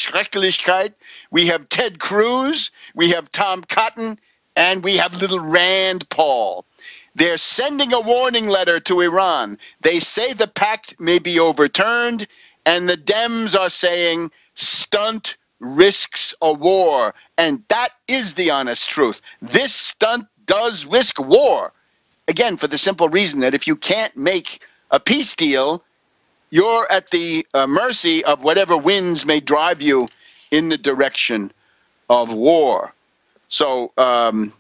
Schrecklichkeit, we have Ted Cruz, we have Tom Cotton, and we have little Rand Paul. They're sending a warning letter to Iran. They say the pact may be overturned, and the Dems are saying stunt risks a war. And that is the honest truth. This stunt does risk war. Again, for the simple reason that if you can't make a peace deal, you're at the mercy of whatever winds may drive you in the direction of war. So when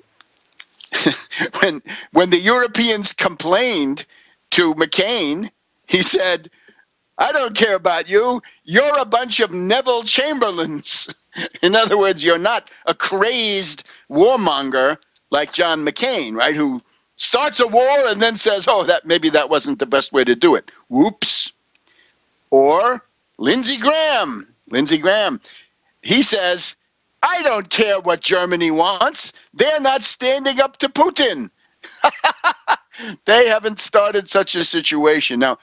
the Europeans complained to McCain, he said, I don't care about you. You're a bunch of Neville Chamberlains. In other words, you're not a crazed warmonger like John McCain, right, who starts a war and then says, oh, maybe that wasn't the best way to do it. Whoops. Or Lindsey Graham. Lindsey Graham. He says, I don't care what Germany wants. They're not standing up to Putin. They haven't started such a situation. Now,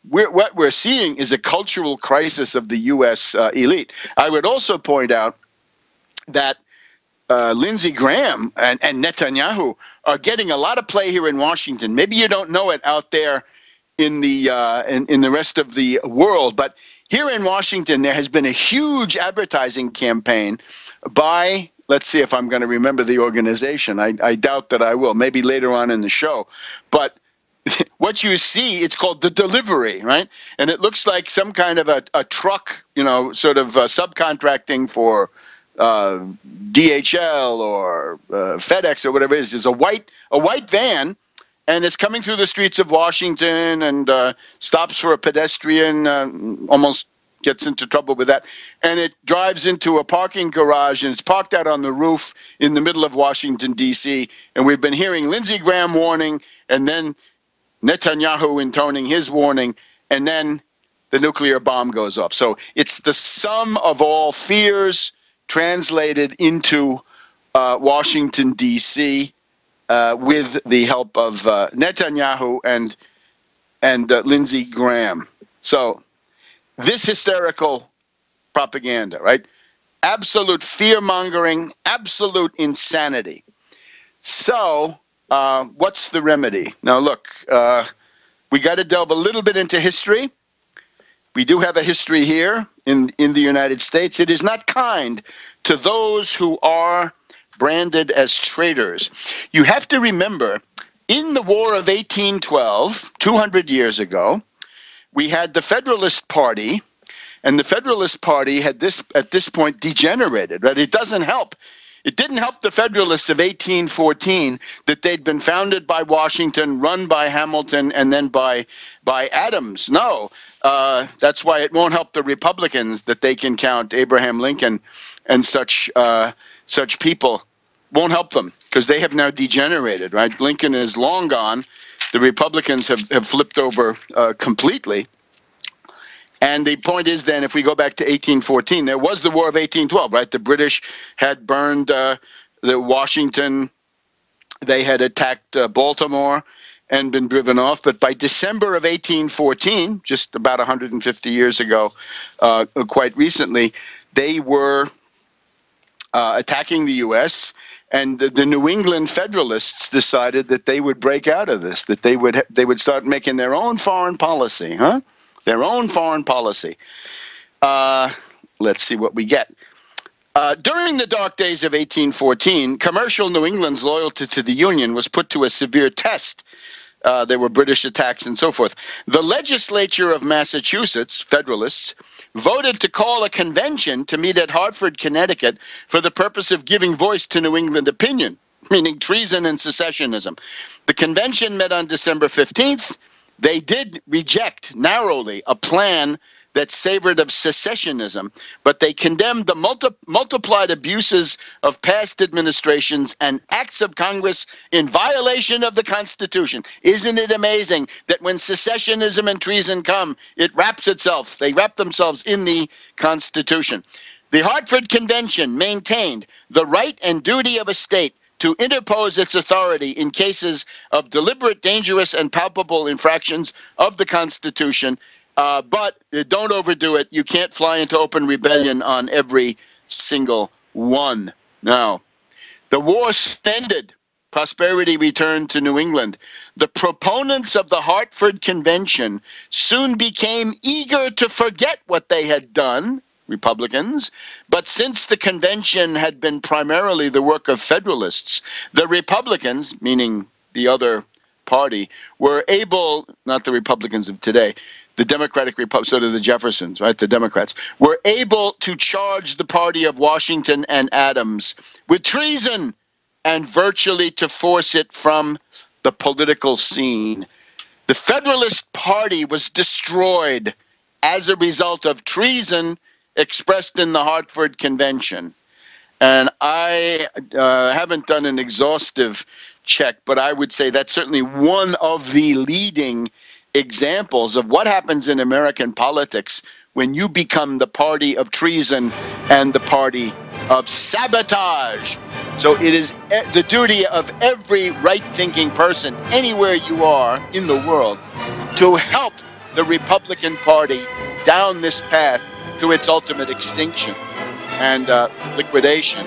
what we're seeing is a cultural crisis of the U.S. Elite. I would also point out that Lindsey Graham and Netanyahu are getting a lot of play here in Washington. Maybe you don't know it out there in the rest of the world, but here in Washington, there has been a huge advertising campaign by, let's see if I'm going to remember the organization. I doubt that I will, maybe later on in the show. But what you see, it's called The Delivery, right? And it looks like some kind of a truck, sort of subcontracting for DHL or FedEx or whatever it is. It's a white van, and it's coming through the streets of Washington and stops for a pedestrian, almost gets into trouble with that. And it drives into a parking garage, and it's parked out on the roof in the middle of Washington, D.C. And we've been hearing Lindsey Graham warning, and then Netanyahu intoning his warning, and then the nuclear bomb goes off. So it's the sum of all fears translated into Washington, D.C., with the help of Netanyahu and Lindsey Graham. So this hysterical propaganda, right? Absolute fear-mongering, absolute insanity. So what's the remedy? Now, look, we got to delve a little bit into history. We do have a history here in the United States. It is not kind to those who are branded as traitors. You have to remember, in the War of 1812, 200 years ago, we had the Federalist Party, and the Federalist Party had at this point degenerated, right? It doesn't help. It didn't help the Federalists of 1814 that they'd been founded by Washington, run by Hamilton, and then by Adams. No, that's why it won't help the Republicans that they can count Abraham Lincoln and such people. Won't help them because they have now degenerated, right? Lincoln is long gone. The Republicans have flipped over completely. And the point is then, if we go back to 1814, there was the War of 1812, right? The British had burned the Washington. They had attacked Baltimore and been driven off. But by December of 1814, just about 150 years ago, quite recently, they were attacking the U.S., and the New England Federalists decided that they would break out of this, that they would start making their own foreign policy, huh? Their own foreign policy. Let's see what we get. During the dark days of 1814, commercial New England's loyalty to the Union was put to a severe test. There were British attacks and so forth. The legislature of Massachusetts, Federalists, voted to call a convention to meet at Hartford, Connecticut, for the purpose of giving voice to New England opinion, meaning treason and secessionism. The convention met on December 15th. They did reject narrowly a plan that savored of secessionism, but they condemned the multiplied abuses of past administrations and acts of Congress in violation of the Constitution. Isn't it amazing that when secessionism and treason come, they wrap themselves in the Constitution? The Hartford Convention maintained the right and duty of a state to interpose its authority in cases of deliberate, dangerous, and palpable infractions of the Constitution, But don't overdo it. You can't fly into open rebellion on every single one. Now, the war ended. Prosperity returned to New England. The proponents of the Hartford Convention soon became eager to forget what they had done, Republicans, but since the convention had been primarily the work of Federalists, the Republicans, meaning the other party, were able, not the Republicans of today, the Democratic Republic, sort of the Jeffersons, right, the Democrats, were able to charge the party of Washington and Adams with treason and virtually to force it from the political scene. The Federalist Party was destroyed as a result of treason expressed in the Hartford Convention. And I haven't done an exhaustive check, but I would say that's certainly one of the leading examples of what happens in American politics when you become the party of treason and the party of sabotage. So it is the duty of every right-thinking person, anywhere you are in the world, to help the Republican Party down this path to its ultimate extinction and liquidation.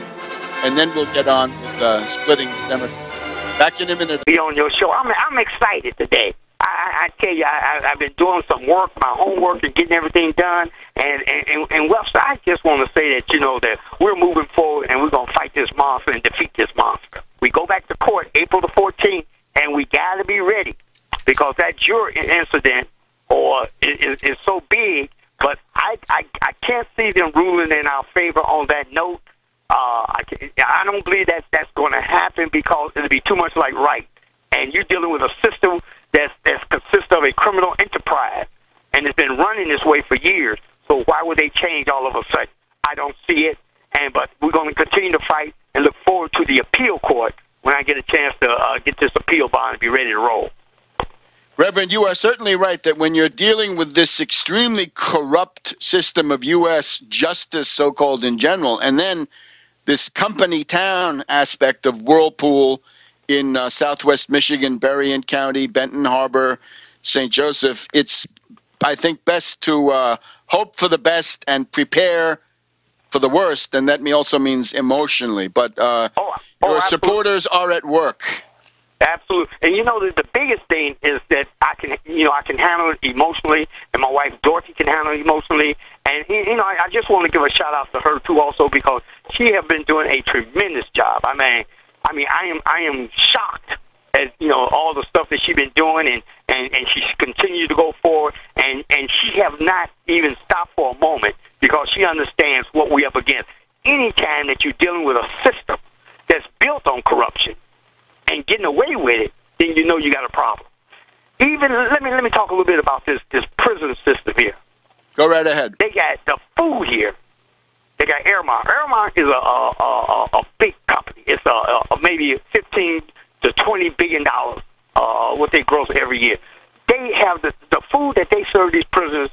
And then we'll get on with splitting the Democrats. Back in a minute. Be on your show. I'm excited today. I tell you, I've been doing some work, my homework, and getting everything done. And Webster, I just want to say that, you know, that we're moving forward and we're going to fight this monster and defeat this monster. We go back to court April the 14th, and we got to be ready because that juror incident is so big, but I can't see them ruling in our favor on that note. I don't believe that's going to happen because it'll be too much like right. And you're dealing with a system that consists of a criminal enterprise, and it's been running this way for years. So why would they change all of a sudden? I don't see it. But we're going to continue to fight and look forward to the appeal court when I get a chance to get this appeal bond and be ready to roll. Reverend, you are certainly right that when you're dealing with this extremely corrupt system of U.S. justice, so-called in general, and then this company town aspect of Whirlpool in southwest Michigan, Berrien County, Benton Harbor, St. Joseph, it's, I think, best to hope for the best and prepare for the worst, and that also means emotionally. But your supporters are at work. Absolutely. And you know, the biggest thing is that I can handle it emotionally, and my wife Dorothy can handle it emotionally. And you know, I just want to give a shout out to her too, also, because she has been doing a tremendous job. I mean, I am shocked at, you know, all the stuff that she's been doing, and she's continued to go forward, and she have not even stopped for a moment because she understands what we're up against. Anytime that you're dealing with a system that's built on corruption and getting away with it, then you know you got a problem. Even let me talk a little bit about this prison system here. Go right ahead. They got the food here. They got Airmark. Airmark is a big company. It's maybe $15 to $20 billion what they gross every year. They have the food that they serve these prisoners.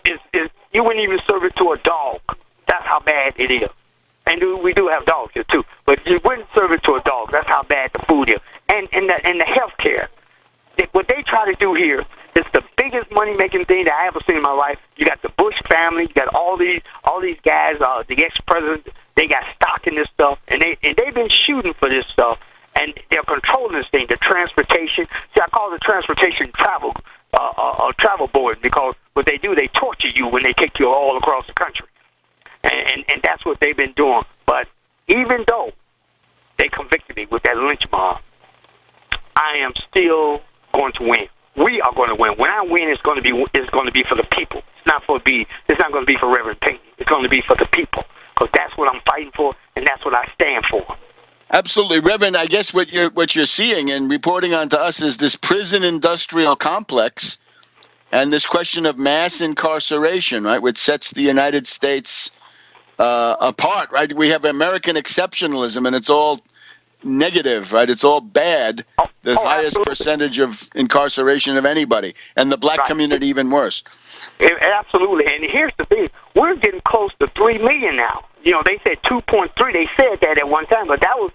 Is you wouldn't even serve it to a dog. That's how bad it is. And we do have dogs here too, but you wouldn't serve it to a dog. That's how bad the food is. And the health care. What they try to do here is the biggest money-making thing that I ever seen in my life. You got the Bush family, you got all these guys, the ex-presidents. They got stock in this stuff, and they've been shooting for this stuff, and they're controlling this thing, the transportation. See, I call it the transportation travel board, because what they do, they torture you when they take you all across the country, and that's what they've been doing. But even though they convicted me with that lynch mob, I am still going to win. We are going to win. When I win, it's going to be for the people. It's not going to be for Reverend Payton. It's going to be for the people, because that's what I'm fighting for, and that's what I stand for. Absolutely, Reverend. I guess what you're seeing and reporting on to us is this prison industrial complex, and this question of mass incarceration, right, which sets the United States apart. Right, we have American exceptionalism, and it's all negative, right? It's all bad. The highest absolutely. Percentage of incarceration of anybody, and the black community even worse. Absolutely. And here's the thing: we're getting close to 3 million now. You know, they said 2.3. They said that at one time, but that was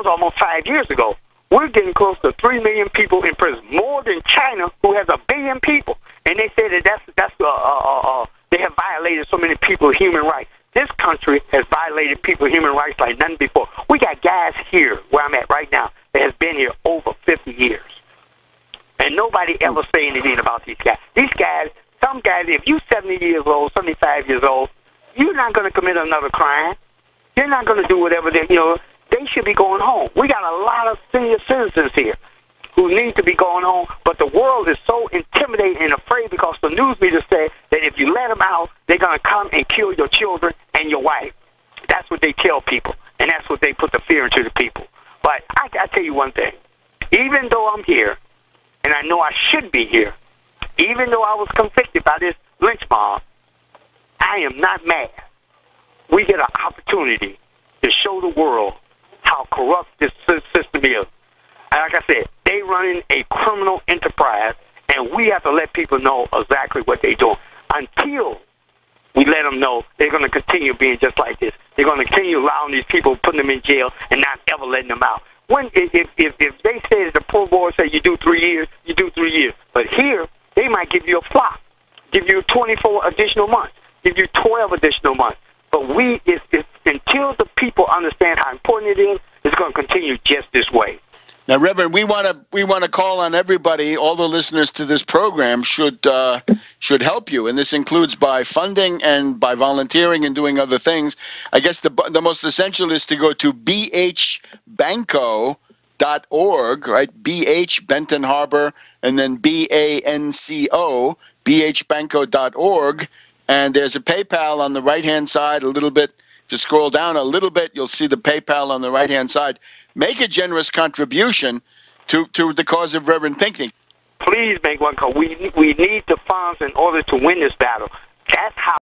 almost 5 years ago. We're getting close to 3 million people in prison, more than China, who has 1 billion people. And they said that they have violated so many people's human rights. This country has violated people's human rights like nothing before. We got guys here, where I'm at right now, that has been here over 50 years. And nobody ever say anything about these guys. These guys, some guys, if you're 70 years old, 75 years old, you're not going to commit another crime. You're not going to do whatever they should be going home. We got a lot of senior citizens here who need to be going home, but the world is so intimidated and afraid because the news media say that if you let them out, they're going to come and kill your children and your wife. That's what they tell people, and that's what they put the fear into the people. But I tell you one thing. Even though I'm here, and I know I should be here, even though I was convicted by this lynch mob, I am not mad. We get an opportunity to show the world how corrupt this system is. And like I said, they running a criminal enterprise, and we have to let people know exactly what they're doing. Until we let them know, they're going to continue being just like this. They're going to continue allowing these people, putting them in jail, and not ever letting them out. If they say that the poor boy say you do 3 years, you do 3 years. But here, they might give you a flop, give you 24 additional months, give you 12 additional months. But until the people understand how important it is, it's going to continue just this way. Now, Reverend, we want to call on everybody. All the listeners to this program should help you, and this includes by funding and by volunteering and doing other things. I guess the most essential is to go to bhbanco.org, right? BH Benton Harbor, and then BANCO, bhbanco.org, and there's a PayPal on the right-hand side a little bit. If you scroll down a little bit, you'll see the PayPal on the right-hand side. Make a generous contribution to the cause of Reverend Pinckney. Please make one call. We need the funds in order to win this battle. That's how.